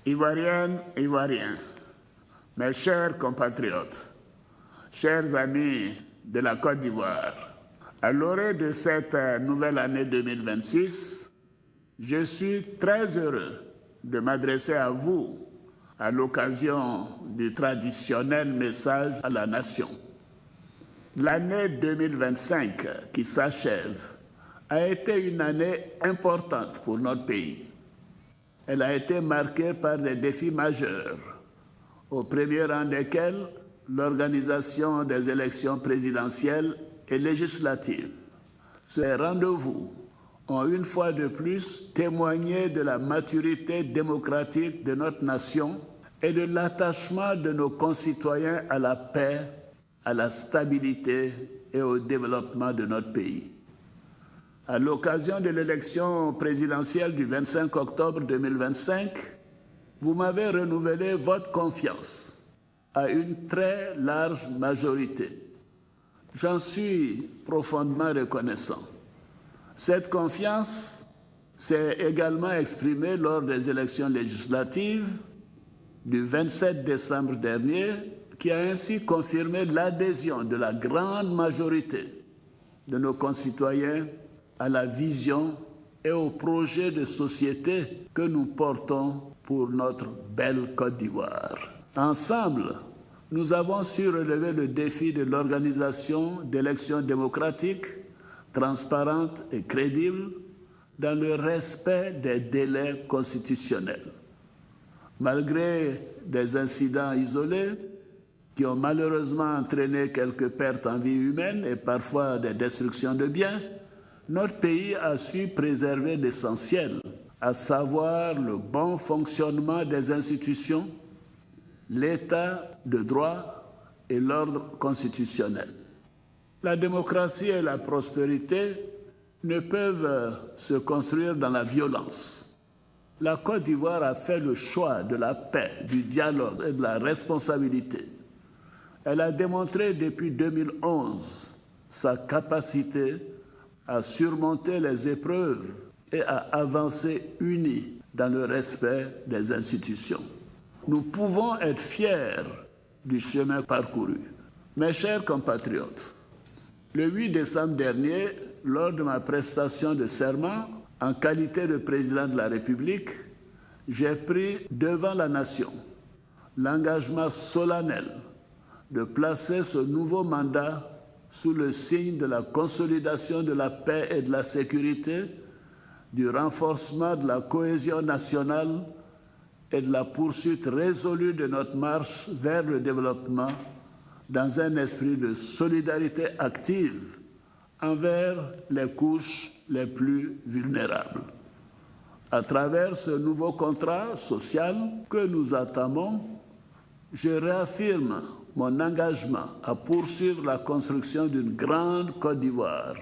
Ivoiriennes, Ivoiriens, mes chers compatriotes, chers amis de la Côte d'Ivoire, à l'orée de cette nouvelle année 2026, je suis très heureux de m'adresser à vous à l'occasion du traditionnel message à la nation. L'année 2025 qui s'achève a été une année importante pour notre pays. Elle a été marquée par des défis majeurs, au premier rang desquels l'organisation des élections présidentielles et législatives. Ces rendez-vous ont une fois de plus témoigné de la maturité démocratique de notre nation et de l'attachement de nos concitoyens à la paix, à la stabilité et au développement de notre pays. À l'occasion de l'élection présidentielle du 25 octobre 2025, vous m'avez renouvelé votre confiance à une très large majorité. J'en suis profondément reconnaissant. Cette confiance s'est également exprimée lors des élections législatives du 27 décembre dernier, qui a ainsi confirmé l'adhésion de la grande majorité de nos concitoyens à la vision et au projet de société que nous portons pour notre belle Côte d'Ivoire. Ensemble, nous avons su relever le défi de l'organisation d'élections démocratiques, transparentes et crédibles dans le respect des délais constitutionnels. Malgré des incidents isolés qui ont malheureusement entraîné quelques pertes en vie humaine et parfois des destructions de biens, notre pays a su préserver l'essentiel, à savoir le bon fonctionnement des institutions, l'état de droit et l'ordre constitutionnel. La démocratie et la prospérité ne peuvent se construire dans la violence. La Côte d'Ivoire a fait le choix de la paix, du dialogue et de la responsabilité. Elle a démontré depuis 2011 sa capacité à surmonter les épreuves et à avancer unis dans le respect des institutions. Nous pouvons être fiers du chemin parcouru. Mes chers compatriotes, le 8 décembre dernier, lors de ma prestation de serment en qualité de président de la République, j'ai pris devant la nation l'engagement solennel de placer ce nouveau mandat sous le signe de la consolidation de la paix et de la sécurité, du renforcement de la cohésion nationale et de la poursuite résolue de notre marche vers le développement dans un esprit de solidarité active envers les couches les plus vulnérables. À travers ce nouveau contrat social que nous entamons, je réaffirme mon engagement à poursuivre la construction d'une grande Côte d'Ivoire,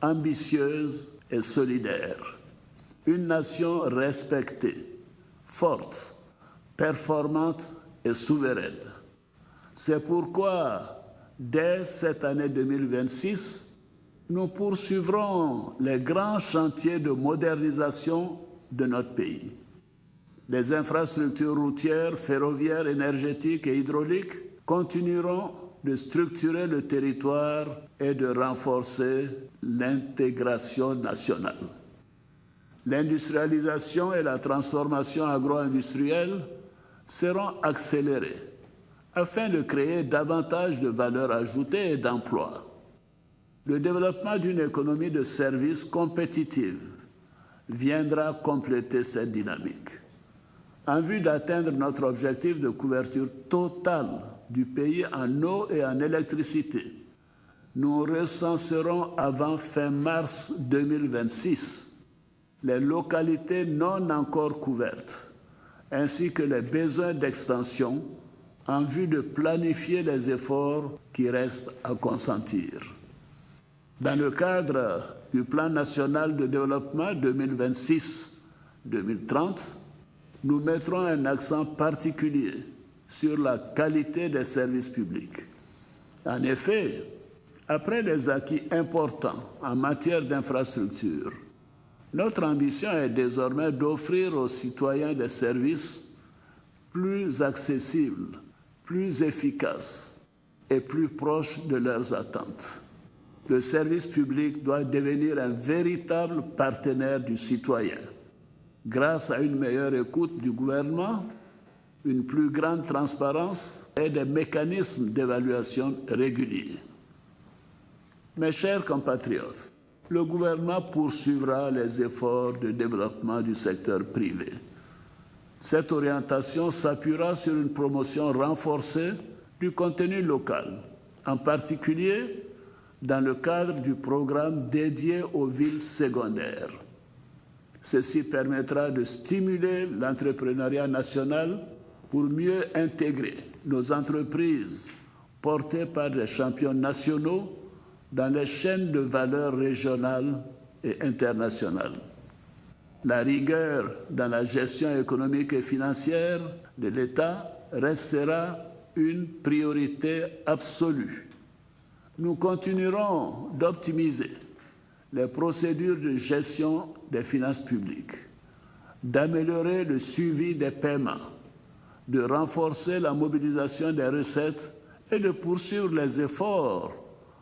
ambitieuse et solidaire. Une nation respectée, forte, performante et souveraine. C'est pourquoi, dès cette année 2026, nous poursuivrons les grands chantiers de modernisation de notre pays. Les infrastructures routières, ferroviaires, énergétiques et hydrauliques continueront de structurer le territoire et de renforcer l'intégration nationale. L'industrialisation et la transformation agro-industrielle seront accélérées afin de créer davantage de valeur ajoutée et d'emplois. Le développement d'une économie de services compétitive viendra compléter cette dynamique. En vue d'atteindre notre objectif de couverture totale du pays en eau et en électricité, nous recenserons avant fin mars 2026 les localités non encore couvertes, ainsi que les besoins d'extension en vue de planifier les efforts qui restent à consentir. Dans le cadre du Plan national de développement 2026-2030, nous mettrons un accent particulier sur la qualité des services publics. En effet, après les acquis importants en matière d'infrastructure, notre ambition est désormais d'offrir aux citoyens des services plus accessibles, plus efficaces et plus proches de leurs attentes. Le service public doit devenir un véritable partenaire du citoyen, grâce à une meilleure écoute du gouvernement, une plus grande transparence et des mécanismes d'évaluation réguliers. Mes chers compatriotes, le gouvernement poursuivra les efforts de développement du secteur privé. Cette orientation s'appuiera sur une promotion renforcée du contenu local, en particulier dans le cadre du programme dédié aux villes secondaires. Ceci permettra de stimuler l'entrepreneuriat national pour mieux intégrer nos entreprises portées par des champions nationaux dans les chaînes de valeur régionales et internationales. La rigueur dans la gestion économique et financière de l'État restera une priorité absolue. Nous continuerons d'optimiser les procédures de gestion des finances publiques, d'améliorer le suivi des paiements, de renforcer la mobilisation des recettes et de poursuivre les efforts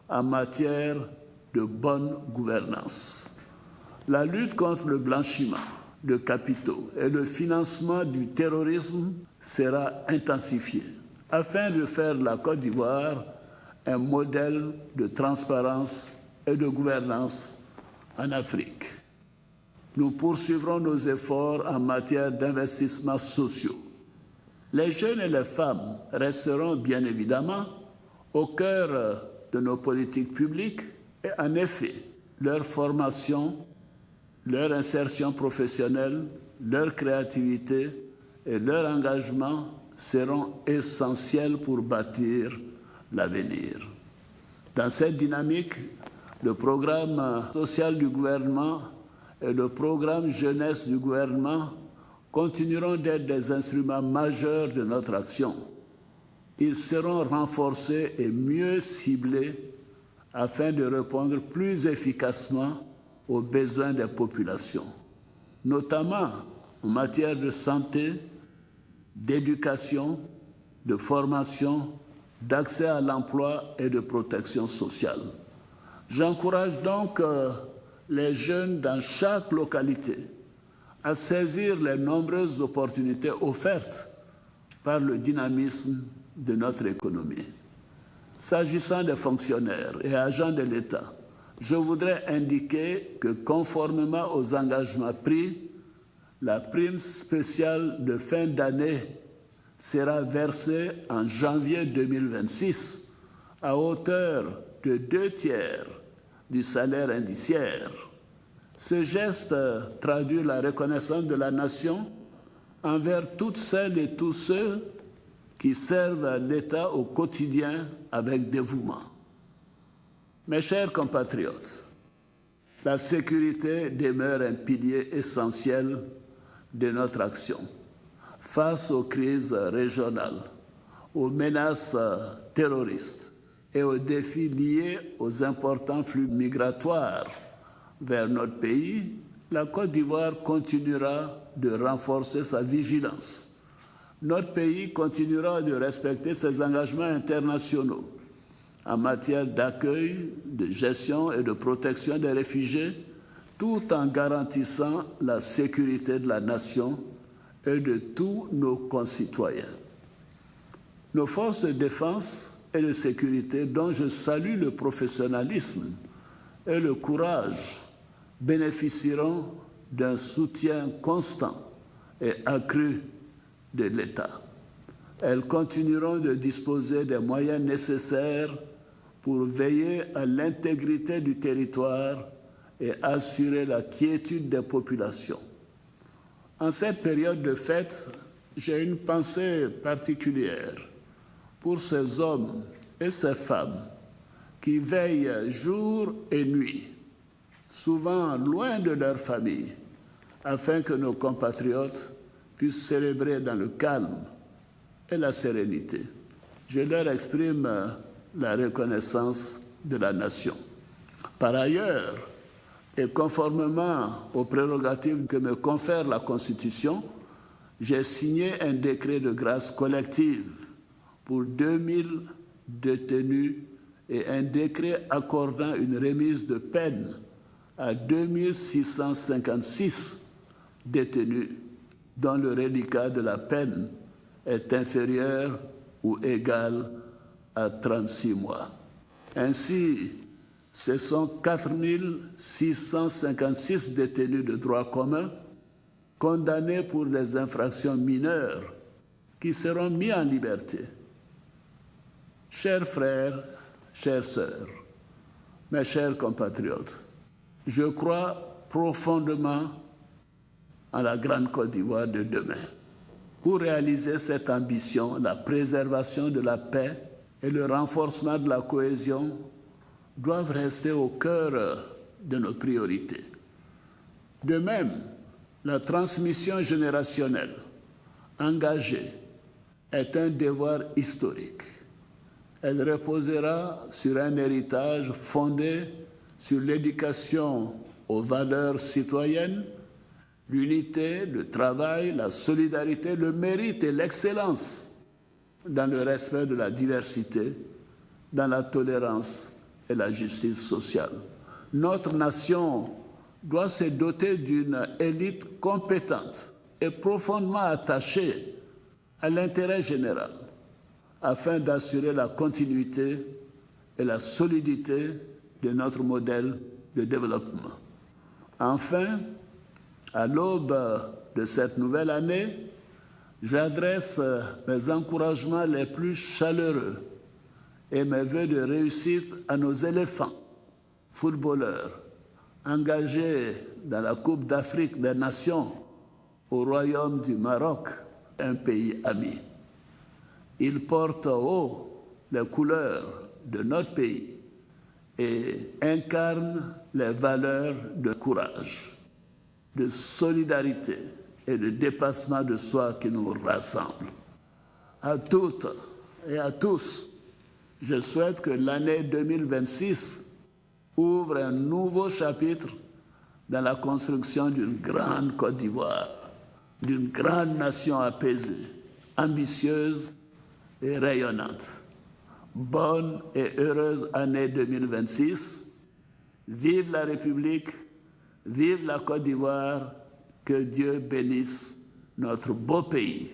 en matière de bonne gouvernance. La lutte contre le blanchiment de capitaux et le financement du terrorisme sera intensifiée afin de faire de la Côte d'Ivoire un modèle de transparence et de gouvernance en Afrique. Nous poursuivrons nos efforts en matière d'investissements sociaux. Les jeunes et les femmes resteront bien évidemment au cœur de nos politiques publiques et en effet, leur formation, leur insertion professionnelle, leur créativité et leur engagement seront essentiels pour bâtir l'avenir. Dans cette dynamique, le programme social du gouvernement et le programme jeunesse du gouvernement continueront d'être des instruments majeurs de notre action. Ils seront renforcés et mieux ciblés afin de répondre plus efficacement aux besoins des populations, notamment en matière de santé, d'éducation, de formation, d'accès à l'emploi et de protection sociale. J'encourage donc les jeunes dans chaque localité à saisir les nombreuses opportunités offertes par le dynamisme de notre économie. S'agissant des fonctionnaires et agents de l'État, je voudrais indiquer que conformément aux engagements pris, la prime spéciale de fin d'année sera versée en janvier 2026 à hauteur de 2/3 du salaire indiciaire. Ce geste traduit la reconnaissance de la nation envers toutes celles et tous ceux qui servent l'État au quotidien avec dévouement. Mes chers compatriotes, la sécurité demeure un pilier essentiel de notre action. Face aux crises régionales, aux menaces terroristes et aux défis liés aux importants flux migratoires vers notre pays, la Côte d'Ivoire continuera de renforcer sa vigilance. Notre pays continuera de respecter ses engagements internationaux en matière d'accueil, de gestion et de protection des réfugiés, tout en garantissant la sécurité de la nation et de tous nos concitoyens. Nos forces de défense et de sécurité, dont je salue le professionnalisme et le courage, bénéficieront d'un soutien constant et accru de l'État. Elles continueront de disposer des moyens nécessaires pour veiller à l'intégrité du territoire et assurer la quiétude des populations. En cette période de fête, j'ai une pensée particulière pour ces hommes et ces femmes qui veillent jour et nuit, souvent loin de leur famille, afin que nos compatriotes puissent célébrer dans le calme et la sérénité. Je leur exprime la reconnaissance de la nation. Par ailleurs, et conformément aux prérogatives que me confère la Constitution, j'ai signé un décret de grâce collective pour 2000 détenus et un décret accordant une remise de peine à 2656 détenus dont le reliquat de la peine est inférieur ou égal à 36 mois. Ainsi, ce sont 4656 détenus de droit commun condamnés pour des infractions mineures qui seront mis en liberté. Chers frères, chères sœurs, mes chers compatriotes, je crois profondément en la grande Côte d'Ivoire de demain. Pour réaliser cette ambition, la préservation de la paix et le renforcement de la cohésion doivent rester au cœur de nos priorités. De même, la transmission générationnelle engagée est un devoir historique. Elle reposera sur un héritage fondé sur l'éducation aux valeurs citoyennes, l'unité, le travail, la solidarité, le mérite et l'excellence dans le respect de la diversité, dans la tolérance et la justice sociale. Notre nation doit se doter d'une élite compétente et profondément attachée à l'intérêt général afin d'assurer la continuité et la solidité de notre modèle de développement. Enfin, à l'aube de cette nouvelle année, j'adresse mes encouragements les plus chaleureux et mes vœux de réussite à nos éléphants, footballeurs, engagés dans la Coupe d'Afrique des Nations au Royaume du Maroc, un pays ami. Ils portent haut les couleurs de notre pays et incarnent les valeurs de courage, de solidarité et de dépassement de soi qui nous rassemblent. À toutes et à tous, je souhaite que l'année 2026 ouvre un nouveau chapitre dans la construction d'une grande Côte d'Ivoire, d'une grande nation apaisée, ambitieuse et rayonnante. Bonne et heureuse année 2026. Vive la République, vive la Côte d'Ivoire, que Dieu bénisse notre beau pays.